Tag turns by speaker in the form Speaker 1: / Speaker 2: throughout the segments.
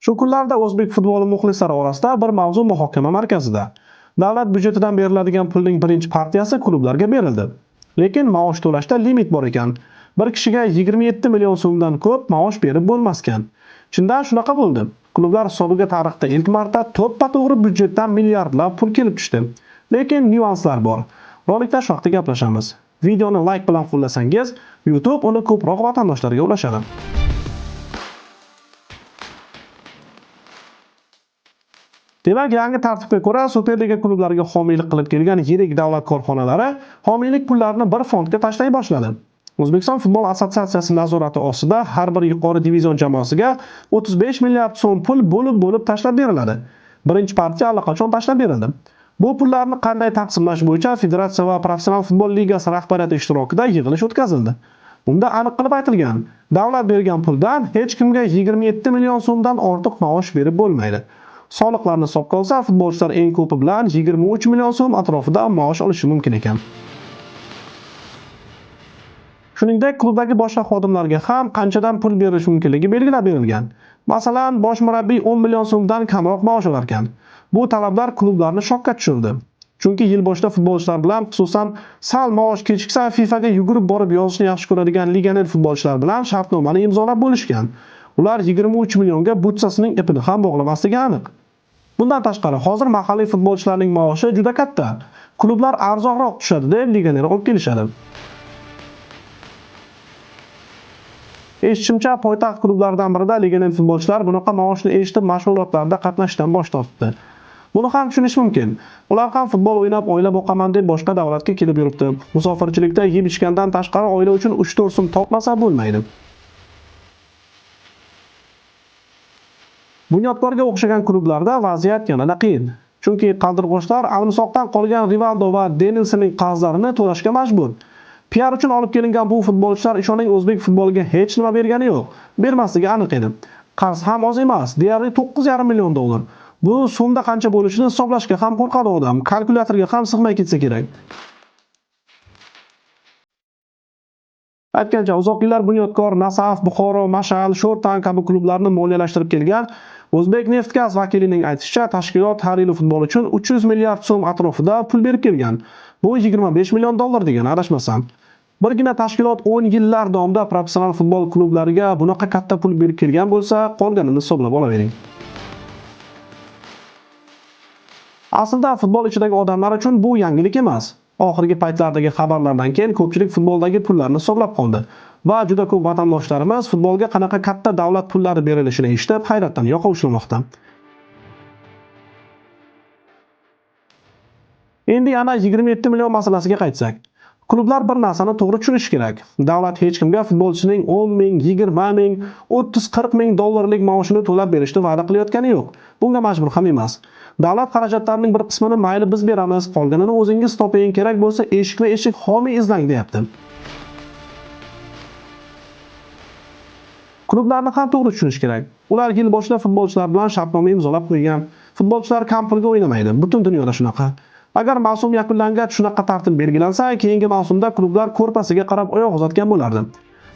Speaker 1: Shu kunlarda o'zbek futboli muxlislari orasida bir mavzu muhokama markazida. Davlat byudjetidan beriladigan pulning birinchi partiyasi klublarga berildi. Lekin maosh to'lashda limit bor ekan. Bir kishiga 27 million so'mdan ko'p maosh berib bo'lmaskan. Chindan shunaqa bo'ldi. Klublar hisobiga tarixda ilk marta to'ppa-to'g'ri byudjetdan milliardlab pul kelib tushdi. Lekin nyuanslar bor. Rolikda shu haqda gaplashamiz. Videoni like bilan qo'llasangiz, YouTube uni ko'proq vatandoshlarga ulashadi. Demak, yangi tartibga ko'ra Superliga klublariga homiylik qilib kelgan yirik davlat korxonalari homiylik pullarini bir fondga tashlay boshladi. O'zbekiston futbol assotsiatsiyasi nazorati ostida har bir yuqori divizion jamoasiga 35 milliard so'm pul bo'lib tashlab beriladi. Birinchi partiya allaqachon tashlab berildi. Bu pullarni qanday taqsimlash bo'yicha Federatsiya va Professional futbol ligasi rahbariyati ishtirokida yig'ilish o'tkazildi. Unda aniq qilib aytilgan, davlat bergan puldan hech kimga 27 million so'mdan ortiq maosh berib bo'lmaydi. Soliqlarni hisobga olsa, futbolchilar eng ko'pi bilan 23 million so'm atrofida maosh olishi mumkin ekan. Shuningdek, klubdagi boshqa xodimlarga ham qanchadan pul berish mumkinligi belgilab berilgan. Masalan, bosh murabbiy 10 million so'mdan kamroq maosh olar ekan. Bu talablar klublarni shokka tushirdi. Chunki yil boshida futbolchilar bilan, xususan, sal maosh kechiksa FIFAga yugurib borib yozishni yaxshi ko'radigan legioner futbolchilar bilan shartnomani imzolab bo'lishgan. Ular 23 millionga butsasining ipini ham bog'lamasligi aniq. Bundan tashqari, hozir mahalliy futbolchilarning maoshi juda katta. Klublar arzonroq tushadi deb legioner olib kelishadi. Eshitishimcha, poytaxt klublaridan birida legioner futbolchilar bunaqa maoshni eshitib mashg'ulotlarda qatnashishdan bosh tortdi. Buni ham tushunish mumkin. Ular ham futbol o'ynab, oila boqaman deb boshqa davlatga kelib yuribdi. Musofirchilikda yeb-ichgandan tashqari oila uchun 3-4 so'm topmasa bo'lmaydi. Bunyodkorga o'xshagan klublarda vaziyat yanada qiyin. Chunki qaldirg'ochlar almisoqdan qolgan Rivaldo va Denilsonning qarzlarini to'lashga majbur. PR uchun olib kelingan bu futbolchilar ishoning o'zbek futboliga hech nima bergani yo'q. Bermasligi aniq edi. Qarz ham oz emas, deyarli 9,5 million dollar. Bu so'mda qancha bo'lishini hisoblashga ham qo'rqadi odam, kalkulyatorga ham sig'may ketsa kerak. Aytgancha, uzoq yillar Bunyodkor, Nasaf, Buxoro, Mash'al, Sho'rtan kabi klublarni moliyalashtirib kelgan O'zbekneftgaz vakilining aytishicha, tashkilot har yil futbol uchun 300 milliard so'm atrofida pul berib kelgan. Bu 25 million dollar degani, adashmasam. Birgina tashkilot 10 yillar davomida professional futbol klublariga bunaqa katta pul berib kelgan bo'lsa, qolganini hisoblab olavering. Aslida futbol ichidagi odamlar uchun bu yangilik emas. Oxirgi paytlardagi xabarlardan keyin ko'pchilik futboldagi pullarni hisoblab qoldi va juda ko'p vatandoshlarimiz futbolga qanaqa katta davlat pullari berilishini eshitib hayratdan yoqa ushlamoqda. Endi yana 27 million masalasiga qaytsak. Klublar bir narsani to'g'ri tushunishi kerak. Davlat hech kimga futbolchining 10 ming, 20 ming, 30-40 ming dollarlik maoshini to'lab berishni va'da qilayotgani yo'q. Bunga majbur ham emas. Davlat xarajatlarining bir qismini mayli biz beramiz, qolganini o'zingiz toping, kerak bo'lsa eshik homiy izlang deyapti. Klublarni ham to'g'ri tushunish kerak. Ular yil boshida futbolchilar bilan shartnoma imzolab qo'ygan. Futbolchilar kam pulga o'ynamaydi. Butun dunyoda shunaqa. Agar mavsum yakunlangach shunaqa tartib belgilansa, keyingi mavsumda klublar ko'rpasiga qarab oyoq uzatgan bo'lardi.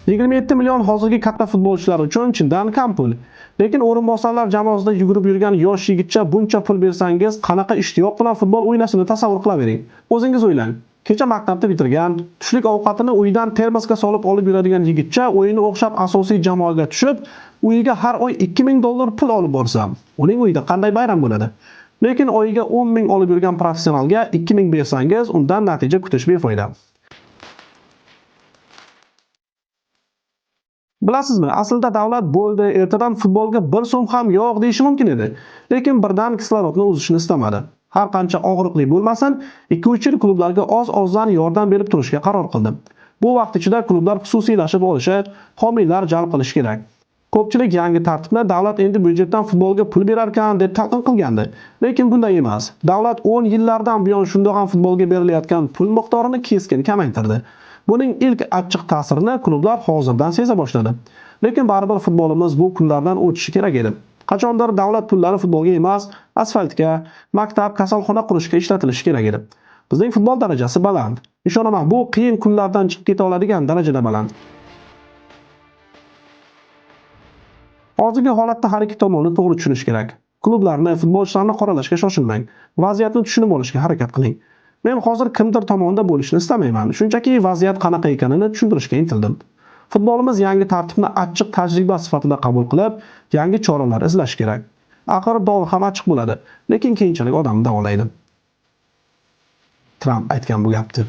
Speaker 1: 27 million hozirgi katta futbolchilar uchun chindan kam pul. Lekin o'rinbosarlar jamoasida yugurib yurgan yosh yigitcha buncha pul bersangiz, qanaqa ishtiyoq bilan futbol o'ynashini tasavvur qilavering. O'zingiz o'ylang. Kecha maktabni bitirgan, tushlik ovqatini uydan termosga solib olib yuradigan yigitcha o'yinni o'xshab asosiy jamoaga tushib, uyiga har oy 2000 dollar pul olib borsa, uning uyida qanday bayram bo'ladi? Lekin oyiga 10 ming olib yurgan professionalga 2000 bersangiz, undan natija kutish befoyda. Bilasizmi, aslida davlat bo'ldi, ertadan futbolga 1 so'm ham yo'q deyishi mumkin edi. Lekin birdan kislorodni uzishni istamadi. Har qancha og'riqli bo'lmasin, 2-3 yil klublarga oz-ozdan yordam berib turishga qaror qildi. Bu vaqt ichida klublar xususiylashib olishi, homiylar jalb qilish kerak. Ko'pchilik yangi tartibni davlat endi byudjetdan futbolga pul berar ekan deb talqin qilgandi. Lekin bunday emas. Davlat 10 yillardan buyon shunday ham futbolga berilayotgan pul miqdorini keskin kamaytirdi. Buning ilk achchiq ta'sirini klublar hozirdan seza boshladi. Lekin baribir futbolimiz bu kunlardan o'tishi kerak edi. Qachondir davlat pullari futbolga emas, asfaltga, maktab, kasalxona qurishga ishlatilishi kerak edi. Bizning futbol darajasi baland. Ishonaman, bu qiyin kunlardan chiqib keta oladigan darajada baland. Hozirgi holatda har ikki tomonni to'g'ri tushunish kerak. Klublarni, futbolchilarni qoralashga shoshilmang. Vaziyatni tushunib olishga harakat qiling. Men hozir kimdir tomonida bo'lishni istamayman. Shunchaki vaziyat qanaqa ekanini tushuntirishga intildim. Futbolimiz yangi tartibni achchiq tajriba sifatida qabul qilib, yangi choralar izlash kerak. Axir dori ham achchiq bo'ladi, lekin keyinchalik odamni davolaydi. Tramp aytgan bu gapni.